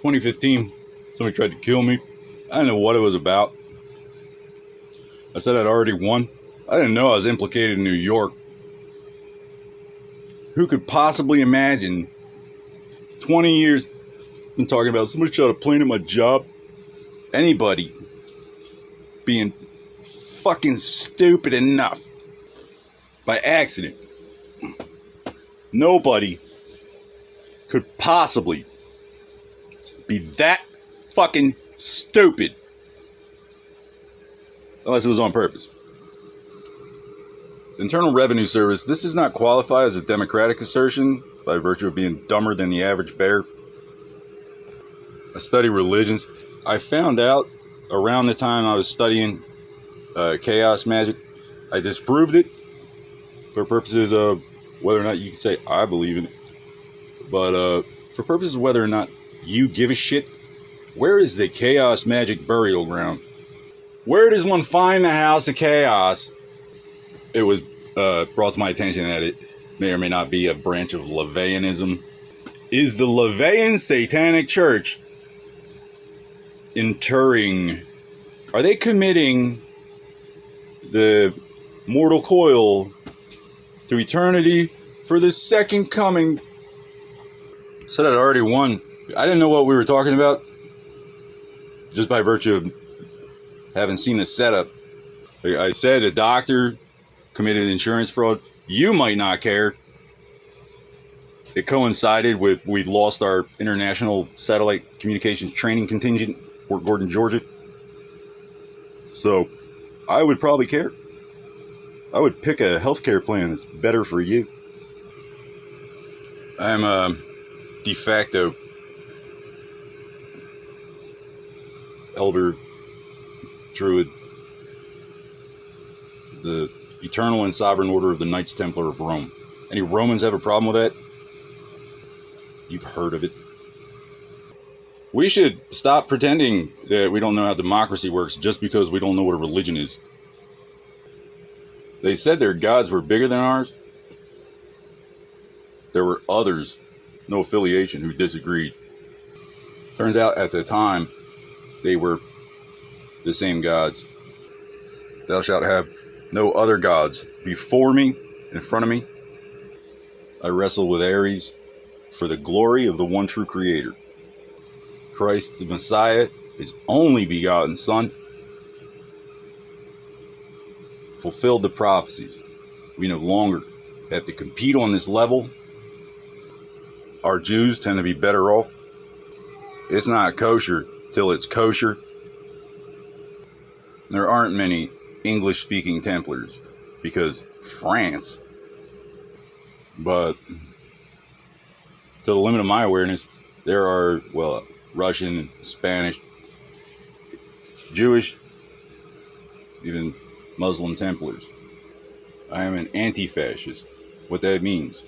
2015, somebody tried to kill me. I didn't know what it was about. I said I'd already won. I didn't know I was implicated in New York. Who could possibly imagine 20 years been talking about somebody shot a plane at my job? Anybody being fucking stupid enough by accident. Nobody could possibly be that fucking stupid unless it was on purpose. The Internal Revenue Service, this does not qualify as a democratic assertion by virtue of being dumber than the average bear. I study religions. I found out around the time I was studying chaos magic, I disproved it for purposes of whether or not you can say I believe in it. But for purposes of whether or not you give a shit, where is the chaos magic burial ground? Where does one find the house of chaos? It was brought to my attention that it may or may not be a branch of LaVeyanism. Is the LaVeyan Satanic Church interring? Are they committing the mortal coil to eternity for the second coming? Said I'd already won. I didn't know what we were talking about just by virtue of having seen the setup. I said a doctor committed insurance fraud. You might not care. It coincided with we lost our international satellite communications training contingent, Fort Gordon, Georgia. So I would probably care. I would pick a healthcare plan that's better for you. I'm a de facto elder druid, the Eternal and Sovereign Order of the Knights Templar of Rome. Any Romans have a problem with that? You've heard of it. We should stop pretending that we don't know how democracy works just because we don't know what a religion is. They said their gods were bigger than ours. There were others, no affiliation, who disagreed. Turns out at the time, they were the same gods. Thou shalt have no other gods before me, in front of me. I wrestle with Ares for the glory of the one true Creator. Christ the Messiah, His only begotten Son, fulfilled the prophecies. We no longer have to compete on this level. Our Jews tend to be better off. It's not kosher till it's kosher. There aren't many English-speaking Templars because France. But to the limit of my awareness, there are, well, Russian, Spanish, Jewish, even Muslim Templars. I am an anti-fascist. What that means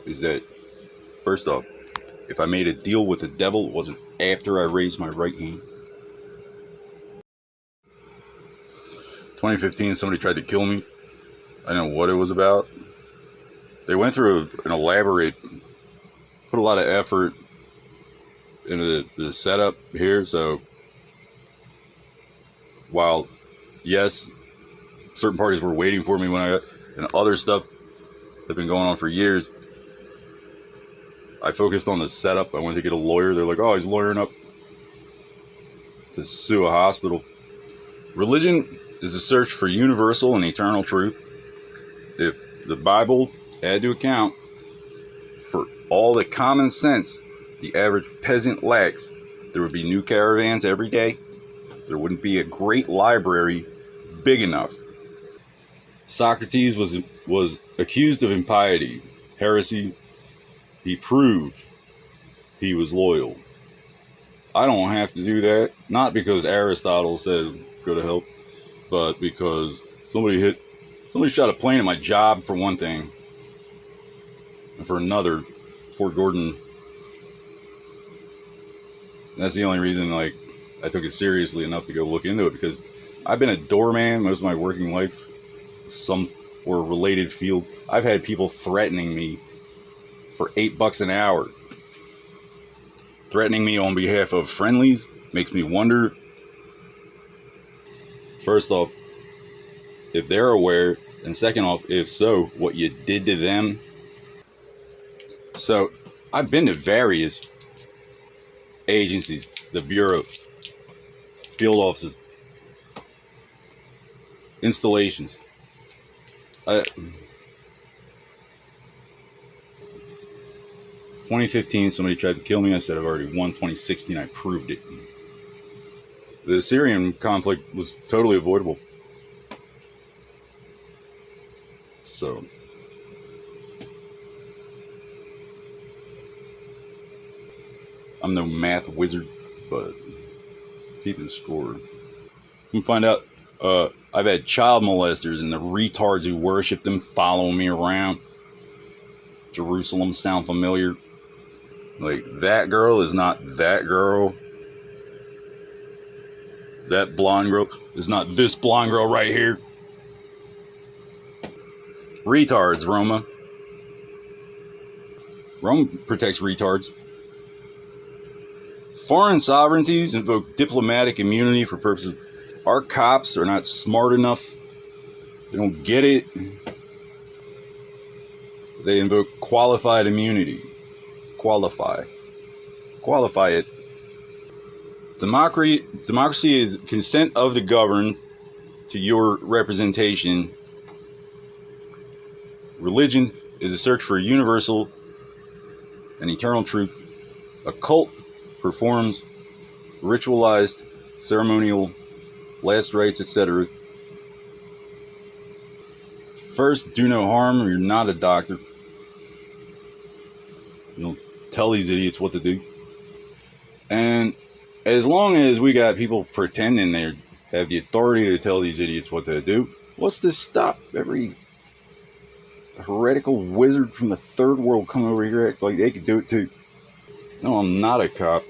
is that, first off, if I made a deal with the devil, it wasn't after I raised my right hand. 2015, somebody tried to kill me. I don't know what it was about. They went through an elaborate, put a lot of effort into the setup here. So while, yes, certain parties were waiting for me when I got, and other stuff had been going on for years, I focused on the setup. I went to get a lawyer. They're like, oh, he's lawyering up to sue a hospital. Religion is a search for universal and eternal truth. If the Bible had to account for all the common sense the average peasant lacks, there would be new caravans every day. There wouldn't be a great library big enough. Socrates was accused of impiety, heresy. He proved he was loyal. I don't have to do that, not because Aristotle said go to hell, but because somebody shot a plane at my job, for one thing, and for another, Fort Gordon. That's the only reason, like, I took it seriously enough to go look into it, because I've been a doorman most of my working life, some or related field. I've had people threatening me for $8 an hour threatening me on behalf of friendlies makes me wonder, first off, if they're aware, and second off, if so, what you did to them. So, I've been to various agencies, the Bureau, field offices, installations. 2015, somebody tried to kill me. I said I've already won. 2016, I proved it. The Syrian conflict was totally avoidable. So, I'm no math wizard, but keeping score. Come find out, I've had child molesters and the retards who worship them following me around. Jerusalem sound familiar? Like, that girl is not that girl. That blonde girl is not this blonde girl right here. Retards, Roma. Rome protects retards. Foreign sovereignties invoke diplomatic immunity for purposes. Our cops are not smart enough. They don't get it. They invoke qualified immunity. Qualify it. Democracy is consent of the governed to your representation. Religion is a search for a universal and eternal truth. A cult performs ritualized, ceremonial, last rites, etc. First, do no harm, or you're not a doctor. You don't tell these idiots what to do. And as long as we got people pretending they have the authority to tell these idiots what to do, what's to stop every heretical wizard from the third world coming over here act like they could do it too? No, I'm not a cop.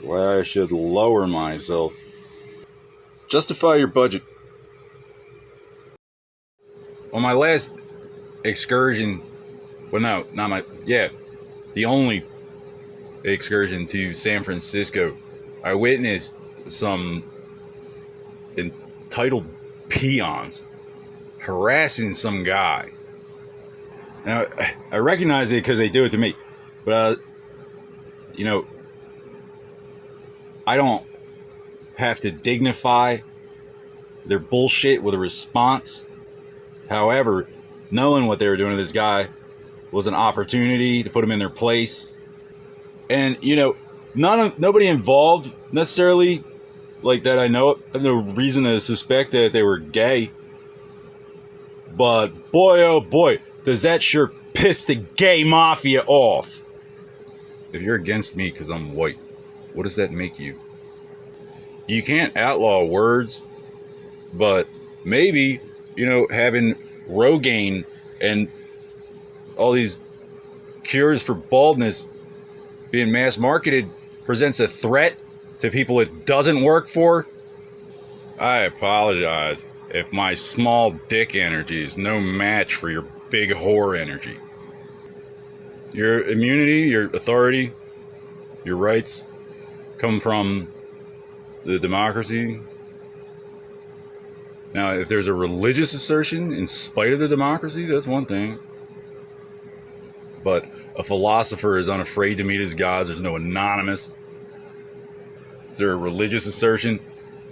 Why I should lower myself. Justify your budget. On my last excursion, the only excursion to San Francisco, I witnessed some entitled peons harassing some guy. Now, I recognize it because they do it to me, but I don't have to dignify their bullshit with a response. However, knowing what they were doing to this guy was an opportunity to put them in their place. And, nobody involved necessarily like that I know of. I have no reason to suspect that they were gay. But boy, oh boy, does that sure piss the gay mafia off. If you're against me because I'm white, what does that make you? You can't outlaw words, but maybe, having Rogaine and all these cures for baldness being mass marketed presents a threat to people it doesn't work for. I apologize if my small dick energy is no match for your big whore energy. Your immunity, your authority, your rights come from the democracy. Now, if there's a religious assertion in spite of the democracy, that's one thing. But a philosopher is unafraid to meet his gods. There's no anonymous. Is there a religious assertion?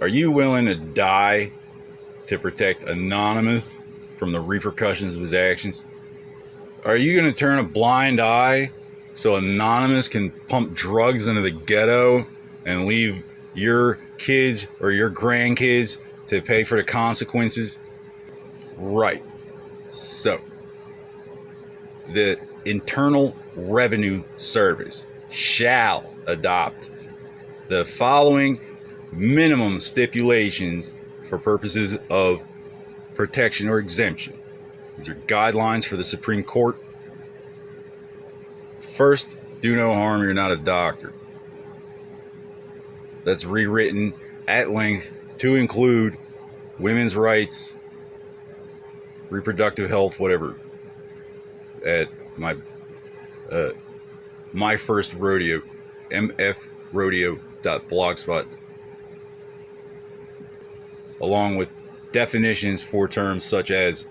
Are you willing to die to protect Anonymous from the repercussions of his actions? Are you going to turn a blind eye so Anonymous can pump drugs into the ghetto and leave your kids or your grandkids to pay for the consequences? Right. So, the Internal Revenue Service shall adopt the following minimum stipulations for purposes of protection or exemption. These are guidelines for the Supreme Court. First, do no harm, you're not a doctor. That's rewritten at length to include women's rights, reproductive health, whatever, at my My First Rodeo, mfrodeo.blogspot, along with definitions for terms such as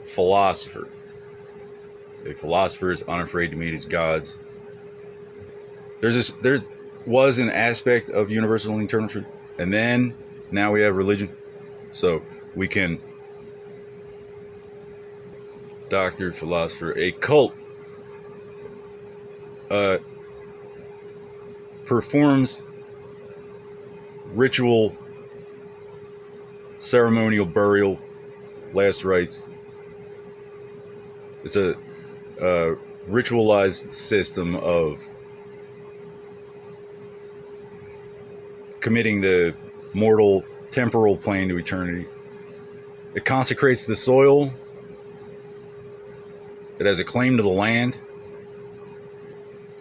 philosopher. A philosopher is unafraid to meet his gods. There was an aspect of universal and eternal truth, and then now we have religion, so we can doctor, philosopher, a cult performs ritual, ceremonial burial, last rites. It's a ritualized system of committing the mortal temporal plane to eternity. It consecrates the soil. It has a claim to the land.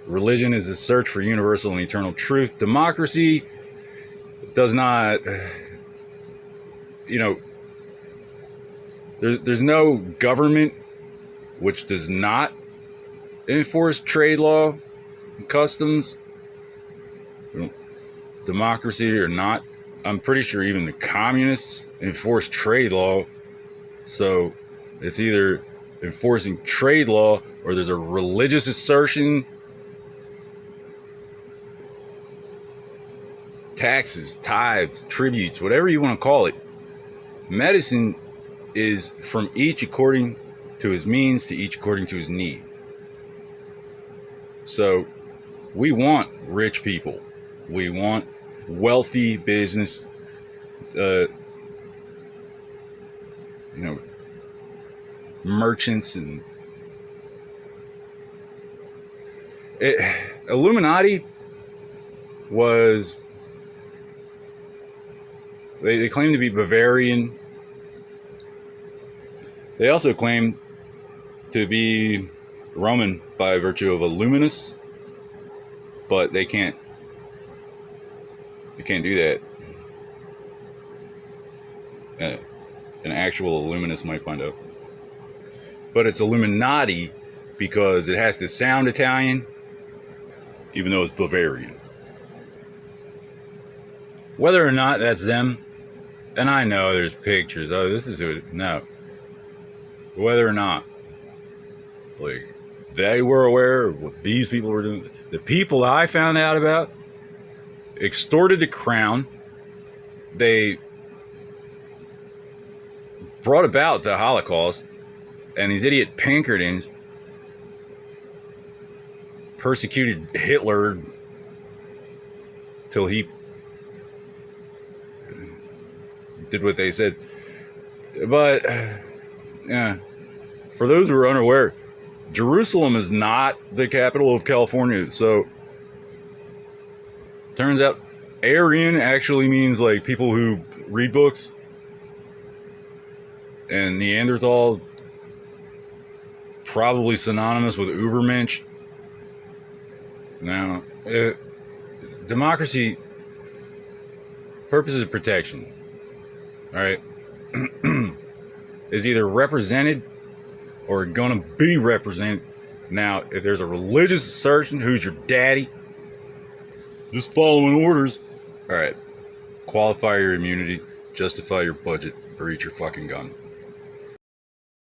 Religion is the search for universal and eternal truth. Democracy does not, there's no government which does not enforce trade law, customs. Democracy or not, I'm pretty sure even the communists enforce trade law. So it's either enforcing trade law or there's a religious assertion. Taxes, tithes, tributes, whatever you want to call it. Medicine is from each according to his means, to each according to his need. So we want rich people. We want wealthy business, merchants and Illuminati was, they claim to be Bavarian. They also claim to be Roman by virtue of Illuminus, but they can't do that. An actual Illuminist might find out. But it's Illuminati because it has to sound Italian, even though it's Bavarian. Whether or not that's them, and I know there's pictures. Oh, this is who. No. Whether or not, like, they were aware of what these people were doing. The people I found out about extorted the crown. They brought about the Holocaust, and these idiot Pinkertons persecuted Hitler till he did what they said. But yeah, for those who are unaware, Jerusalem is not the capital of California. So turns out Aryan actually means like people who read books, and Neanderthal probably synonymous with Ubermensch. Now, democracy, purposes of protection, all right, is either represented or gonna be represented. Now, if there's a religious assertion, who's your daddy? Just following orders. All right, qualify your immunity, justify your budget, or eat your fucking gun.